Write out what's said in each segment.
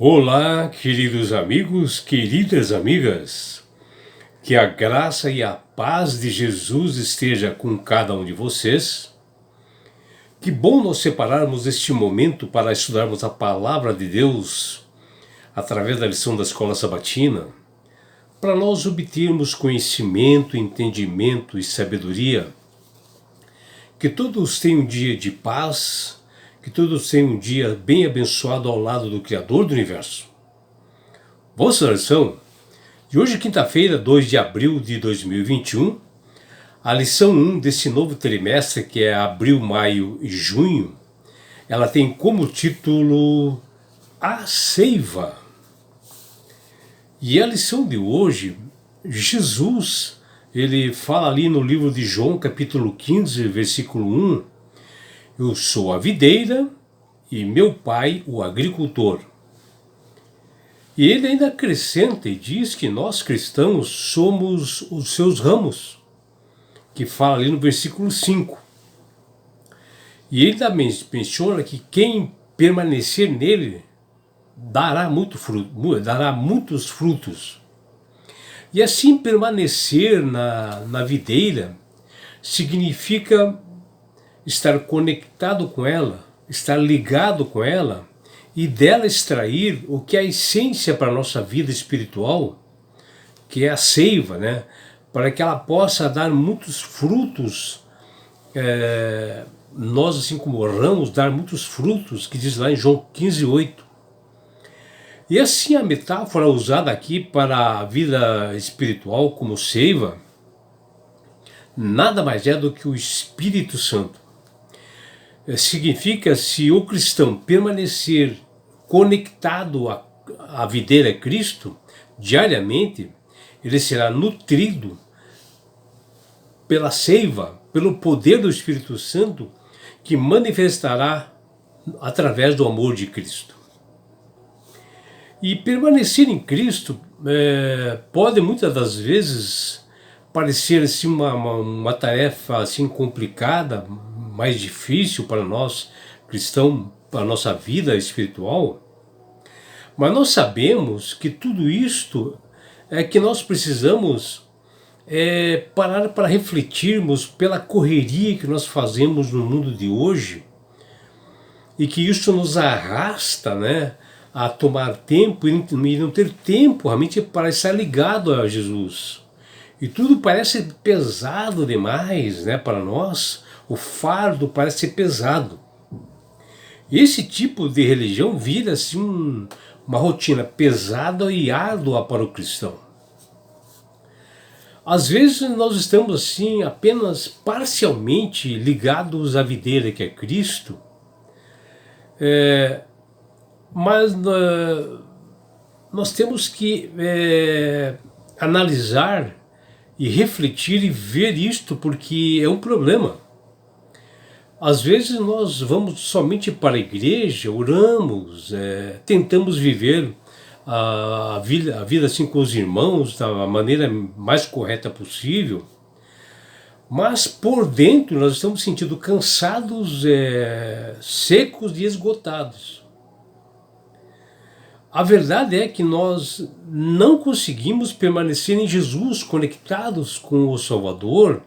Olá, queridos amigos, queridas amigas, que a graça e a paz de Jesus esteja com cada um de vocês. Que bom nós separarmos este momento para estudarmos a palavra de Deus através da lição da escola sabatina, para nós obtermos conhecimento, entendimento e sabedoria. Que todos tenham um dia de paz, que todos tenham um dia bem abençoado ao lado do Criador do Universo. Vamos à lição de hoje, quinta-feira, 2 de abril de 2021, a lição 1 desse novo trimestre, que é abril, maio e junho, ela tem como título A Seiva. E a lição de hoje, Jesus, ele fala ali no livro de João, capítulo 15, versículo 1, eu sou a videira e meu pai o agricultor. E ele ainda acrescenta e diz que nós cristãos somos os seus ramos, que fala ali no versículo 5. E ele também menciona que quem permanecer nele dará muitos frutos. E assim permanecer na videira significa estar conectado com ela, estar ligado com ela e dela extrair o que é a essência para a nossa vida espiritual, que é a seiva, né? Para que ela possa dar muitos frutos, nós assim como ramos, dar muitos frutos, que diz lá em João 15, 8. E assim a metáfora usada aqui para a vida espiritual como seiva, nada mais é do que o Espírito Santo. Significa, se o cristão permanecer conectado à videira Cristo, diariamente, ele será nutrido pela seiva, pelo poder do Espírito Santo, que manifestará através do amor de Cristo. E permanecer em Cristo pode muitas das vezes parecer assim uma tarefa assim complicada, mais difícil para nós cristãos, para a nossa vida espiritual, mas nós sabemos que tudo isto é que nós precisamos parar para refletirmos pela correria que nós fazemos no mundo de hoje, e que isso nos arrasta, né, a tomar tempo e não ter tempo realmente para estar ligado a Jesus. E tudo parece pesado demais, né, para nós. O fardo parece ser pesado. Esse tipo de religião vira assim uma rotina pesada e árdua para o cristão. Às vezes nós estamos assim apenas parcialmente ligados à videira que é Cristo, mas nós temos que analisar e refletir e ver isto, porque é um problema. Às vezes nós vamos somente para a igreja, oramos, tentamos viver a vida assim com os irmãos da maneira mais correta possível, mas por dentro nós estamos sentindo cansados, secos e esgotados. A verdade é que nós não conseguimos permanecer em Jesus, conectados com o Salvador,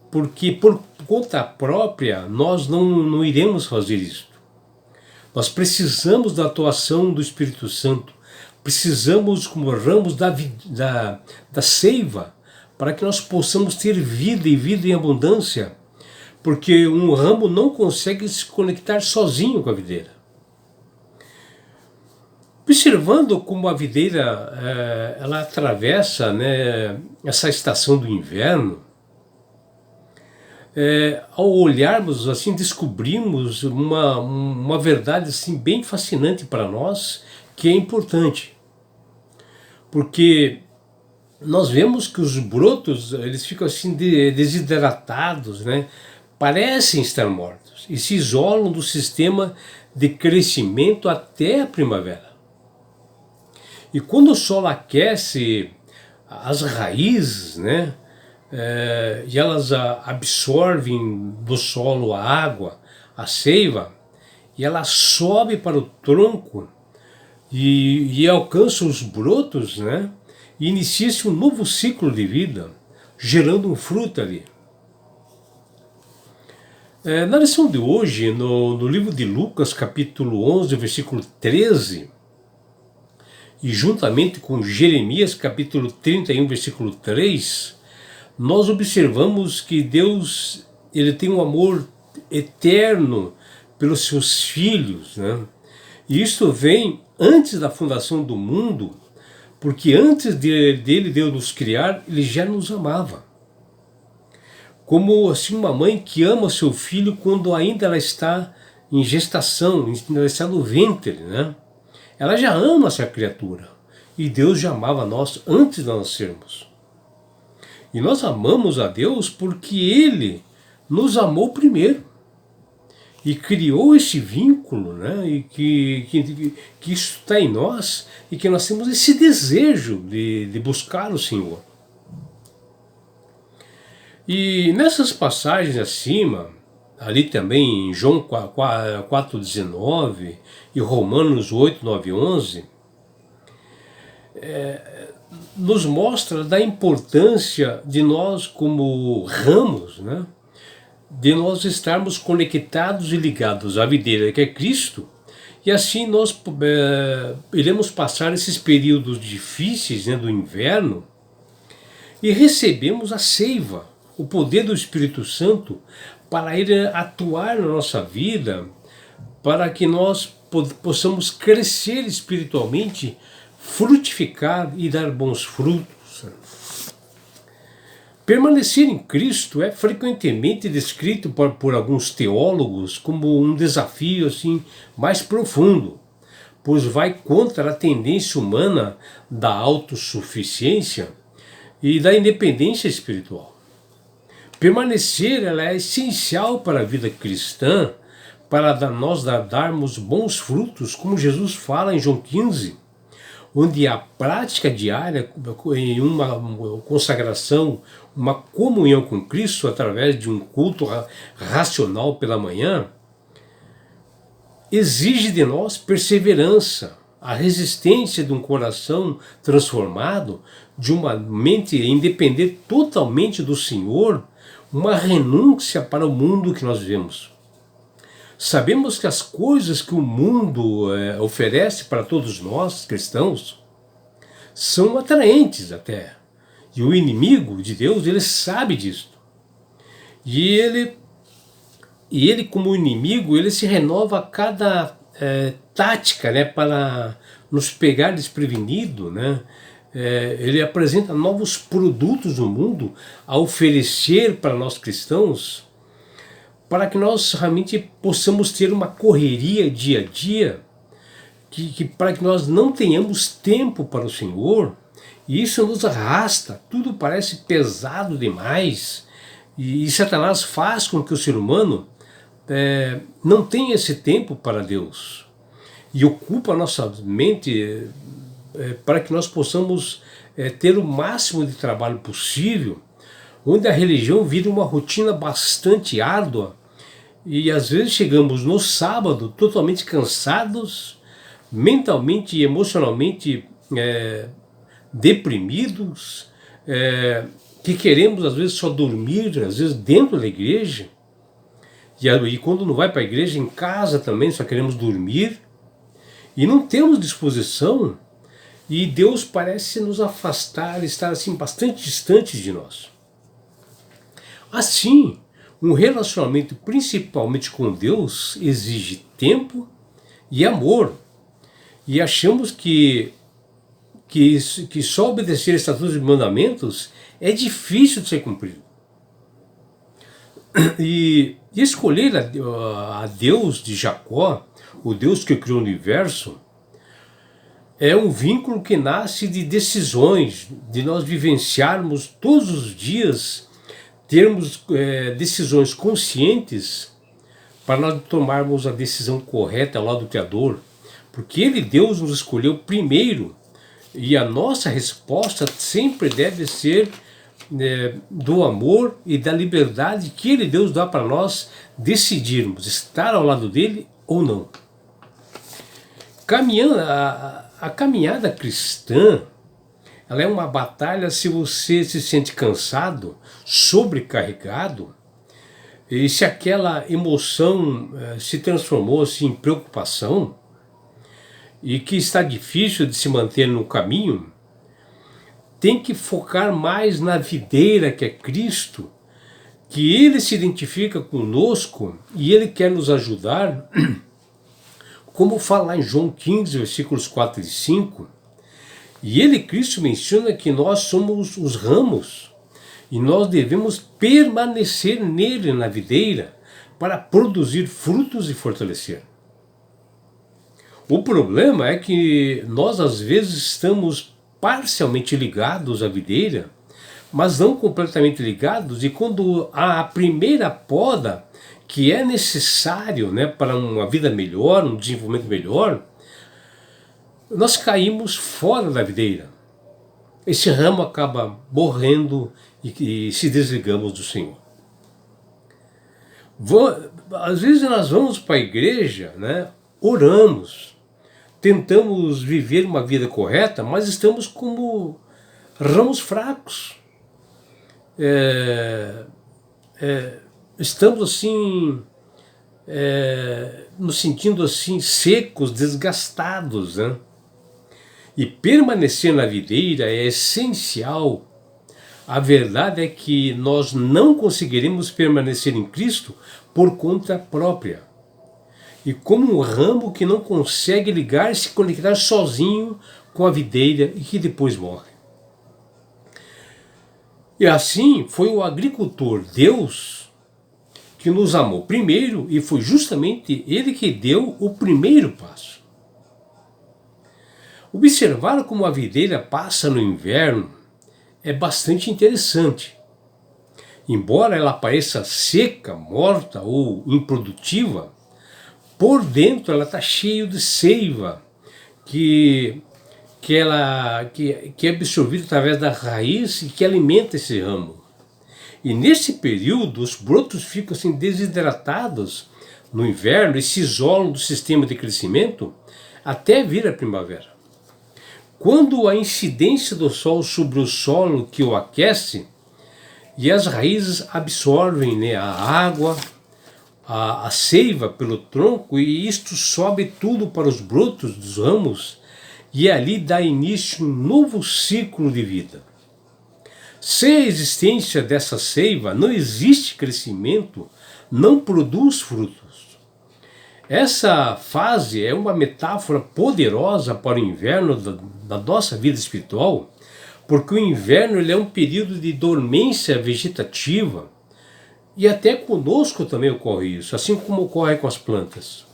porque por conta própria nós não iremos fazer isso. Nós precisamos da atuação do Espírito Santo, precisamos como ramos da seiva, para que nós possamos ter vida e vida em abundância, porque um ramo não consegue se conectar sozinho com a videira. Observando como a videira ela atravessa, né, essa estação do inverno, ao olharmos assim descobrimos uma verdade assim bem fascinante para nós, que é importante, porque nós vemos que os brotos eles ficam assim desidratados, né? Parecem estar mortos e se isolam do sistema de crescimento até a primavera. E quando o solo aquece as raízes, né? E elas absorvem do solo a água, a seiva, e ela sobe para o tronco, e alcança os brotos, né? E inicia-se um novo ciclo de vida, gerando um fruto ali. Na lição de hoje, no livro de Lucas, capítulo 11, versículo 13, e juntamente com Jeremias, capítulo 31, versículo 3, nós observamos que Deus, ele tem um amor eterno pelos seus filhos, né? E isso vem antes da fundação do mundo, porque antes dele Deus nos criar, ele já nos amava. Como assim uma mãe que ama seu filho quando ainda ela está em gestação, ela está no ventre, né? Ela já ama essa criatura. E Deus já amava nós antes de nós nascermos. E nós amamos a Deus porque Ele nos amou primeiro. E criou esse vínculo, né? E que isso está em nós e que nós temos esse desejo de buscar o Senhor. E nessas passagens acima, ali também em João 4,19 e Romanos 8, 9 e 11, nos mostra da importância de nós como ramos, né? De nós estarmos conectados e ligados à videira que é Cristo, e assim nós iremos passar esses períodos difíceis, né, do inverno, e recebemos a seiva, o poder do Espírito Santo para ir atuar na nossa vida, para que nós possamos crescer espiritualmente, frutificar e dar bons frutos. Permanecer em Cristo é frequentemente descrito por alguns teólogos como um desafio assim mais profundo, pois vai contra a tendência humana da autossuficiência e da independência espiritual. Permanecer ela é essencial para a vida cristã, para nós darmos bons frutos, como Jesus fala em João 15, onde a prática diária em uma consagração, uma comunhão com Cristo através de um culto racional pela manhã, exige de nós perseverança, a resistência de um coração transformado, de uma mente independente totalmente do Senhor, uma renúncia para o mundo que nós vivemos. Sabemos que as coisas que o mundo oferece para todos nós, cristãos, são atraentes até. E o inimigo de Deus, ele sabe disso. E ele como inimigo, ele se renova a cada tática, né, para nos pegar desprevenido, né? Ele apresenta novos produtos no mundo a oferecer para nós cristãos, para que nós realmente possamos ter uma correria dia a dia, para que nós não tenhamos tempo para o Senhor, e isso nos arrasta, tudo parece pesado demais, e Satanás faz com que o ser humano não tenha esse tempo para Deus, e ocupa a nossa mente para que nós possamos ter o máximo de trabalho possível, onde a religião vira uma rotina bastante árdua, e às vezes chegamos no sábado totalmente cansados, mentalmente e emocionalmente deprimidos, que queremos às vezes só dormir, às vezes dentro da igreja, e quando não vai para a igreja, em casa também só queremos dormir, e não temos disposição, e Deus parece nos afastar, estar assim bastante distante de nós. Assim, um relacionamento principalmente com Deus exige tempo e amor. E achamos que só obedecer estatutos e mandamentos é difícil de ser cumprido. E escolher a Deus de Jacó, o Deus que criou o universo, é um vínculo que nasce de decisões, de nós vivenciarmos todos os dias, termos decisões conscientes para nós tomarmos a decisão correta ao lado do Criador, porque Deus nos escolheu primeiro, e a nossa resposta sempre deve ser do amor e da liberdade que Deus dá para nós decidirmos estar ao lado dele ou não. A caminhada cristã, ela é uma batalha. Se você se sente cansado, sobrecarregado, e se aquela emoção se transformou assim, em preocupação, e que está difícil de se manter no caminho, tem que focar mais na videira que é Cristo, que Ele se identifica conosco e Ele quer nos ajudar, como fala em João 15, versículos 4 e 5, e Ele, Cristo, menciona que nós somos os ramos, e nós devemos permanecer nele, na videira, para produzir frutos e fortalecer. O problema é que nós às vezes estamos parcialmente ligados à videira, mas não completamente ligados, e quando há a primeira poda, que é necessário, né, para uma vida melhor, um desenvolvimento melhor, nós caímos fora da videira. Esse ramo acaba morrendo e se desligamos do Senhor. Às vezes nós vamos para a igreja, né, oramos, tentamos viver uma vida correta, mas estamos como ramos fracos. Estamos assim, nos sentindo assim secos, desgastados, né? E permanecer na videira é essencial. A verdade é que nós não conseguiremos permanecer em Cristo por conta própria. E como um ramo que não consegue se conectar sozinho com a videira e que depois morre. E assim foi o agricultor, Deus, que nos amou primeiro, e foi justamente Ele que deu o primeiro passo. Observar como a videira passa no inverno é bastante interessante. Embora ela pareça seca, morta ou improdutiva, por dentro ela está cheia de seiva que é absorvida através da raiz e que alimenta esse ramo. E nesse período os brotos ficam assim desidratados no inverno e se isolam do sistema de crescimento até vir a primavera. Quando a incidência do sol sobre o solo que o aquece, e as raízes absorvem, né, a água, a seiva pelo tronco, e isto sobe tudo para os brotos dos ramos, e ali dá início um novo ciclo de vida. Sem a existência dessa seiva, não existe crescimento, não produz frutos. Essa fase é uma metáfora poderosa para o inverno da nossa vida espiritual, porque o inverno ele é um período de dormência vegetativa, e até conosco também ocorre isso, assim como ocorre com as plantas.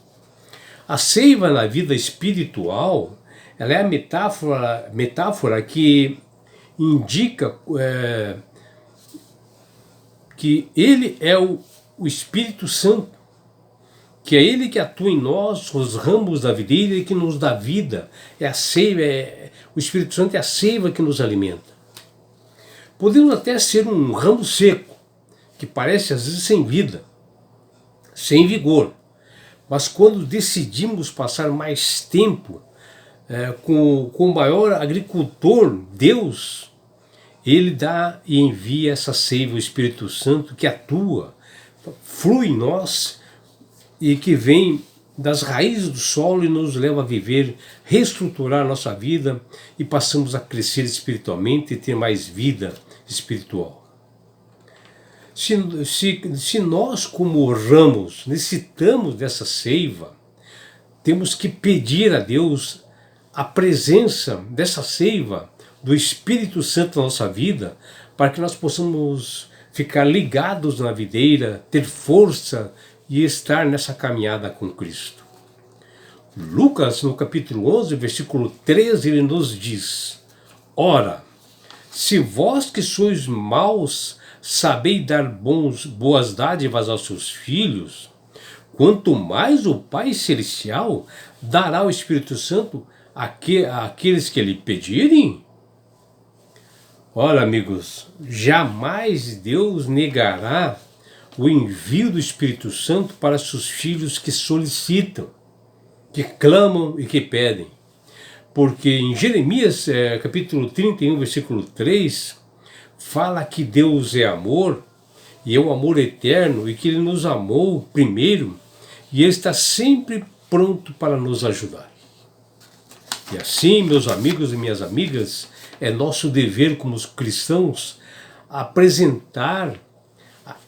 A seiva na vida espiritual, ela é a metáfora que indica que Ele é o Espírito Santo, que é Ele que atua em nós, os ramos da videira e que nos dá vida. É a seiva, o Espírito Santo é a seiva que nos alimenta. Podemos até ser um ramo seco, que parece às vezes sem vida, sem vigor. Mas quando decidimos passar mais tempo com o maior agricultor, Deus, Ele dá e envia essa seiva, o Espírito Santo, que atua, flui em nós e que vem das raízes do solo e nos leva a viver, reestruturar a nossa vida, e passamos a crescer espiritualmente e ter mais vida espiritual. Se nós, como ramos, necessitamos dessa seiva, temos que pedir a Deus a presença dessa seiva, do Espírito Santo na nossa vida, para que nós possamos ficar ligados na videira, ter força e estar nessa caminhada com Cristo. Lucas, no capítulo 11, versículo 13, ele nos diz: Ora, se vós que sois maus sabeis dar boas dádivas aos seus filhos, quanto mais o Pai Celestial dará o Espírito Santo àqueles que lhe pedirem? Olha, amigos, jamais Deus negará o envio do Espírito Santo para seus filhos que solicitam, que clamam e que pedem. Porque em Jeremias, capítulo 31, versículo 3, fala que Deus é amor, e é um amor eterno, e que Ele nos amou primeiro, e Ele está sempre pronto para nos ajudar. E assim, meus amigos e minhas amigas, é nosso dever como cristãos apresentar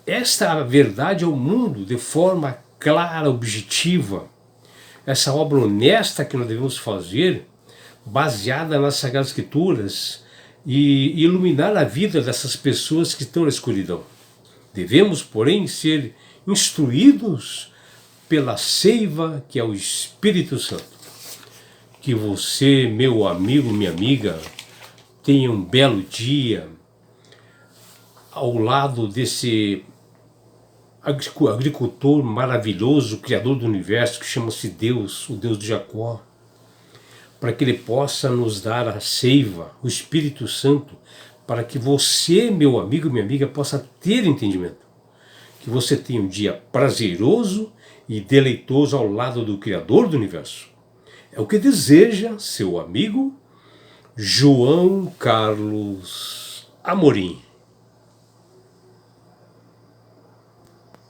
esta verdade ao mundo de forma clara, objetiva. Essa obra honesta que nós devemos fazer, baseada nas Sagradas Escrituras, e iluminar a vida dessas pessoas que estão na escuridão. Devemos, porém, ser instruídos pela seiva que é o Espírito Santo. Que você, meu amigo, minha amiga, tenha um belo dia ao lado desse agricultor maravilhoso, criador do universo, que chama-se Deus, o Deus de Jacó, para que Ele possa nos dar a seiva, o Espírito Santo, para que você, meu amigo, minha amiga, possa ter entendimento. Que você tenha um dia prazeroso e deleitoso ao lado do Criador do universo. É o que deseja seu amigo João Carlos Amorim.